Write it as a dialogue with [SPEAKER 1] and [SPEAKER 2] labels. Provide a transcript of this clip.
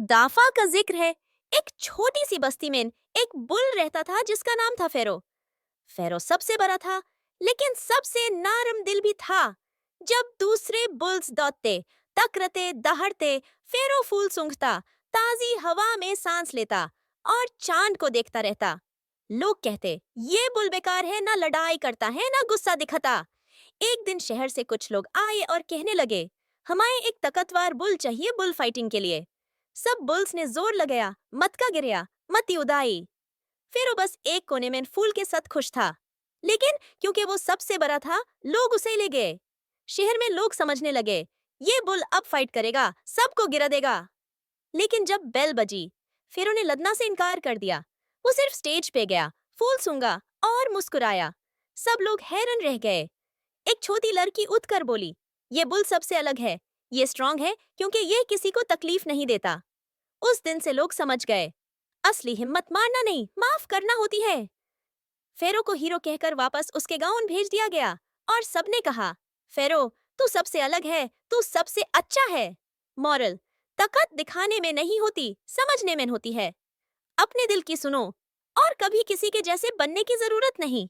[SPEAKER 1] दाफा का जिक्र है। एक छोटी सी बस्ती में एक बुल रहता था जिसका नाम था फेरो। फेरो सबसे बड़ा था, लेकिन सबसे नरम दिल भी था। जब दूसरे बुल्स दौड़ते, टकराते, दहाड़ते, फेरो फूल सूंघता, ताजी हवा में सांस लेता और चांद को देखता रहता। लोग कहते, ये बुल बेकार है, ना लड़ाई करता है ना गुस्सा दिखाता। एक दिन शहर से कुछ लोग आए और कहने लगे, हमें एक ताकतवर बुल चाहिए बुल फाइटिंग के लिए। सब बुल्स ने जोर लगाया, मत का गिरया, मती उदाई। फिर वो बस एक कोने में फूल के साथ खुश था। लेकिन क्योंकि वो सबसे बड़ा था, लोग उसे ले गए। शहर में लोग समझने लगे, ये बुल अब फाइट करेगा, सबको गिरा देगा। लेकिन जब बेल बजी, फिर उन्हें लड़ना से इनकार कर दिया। वो सिर्फ स्टेज पे गया, फूल सूंघा और मुस्कुराया। सब लोग हैरान रह गए। एक छोटी लड़की उठकर बोली, ये बुल सबसे अलग है। ये स्ट्रांग है क्योंकि ये किसी को तकलीफ नहीं देता। उस दिन से लोग समझ गए, असली हिम्मत मारना नहीं, माफ करना होती है। फेरो को हीरो कहकर वापस उसके गांव भेज दिया गया और सबने कहा, फेरो, तू सबसे अलग है, तू सबसे अच्छा है। मॉरल, ताकत दिखाने में नहीं होती, समझने में होती है। अपने दिल की सुनो और कभी किसी के जैसे बनने की जरूरत नहीं।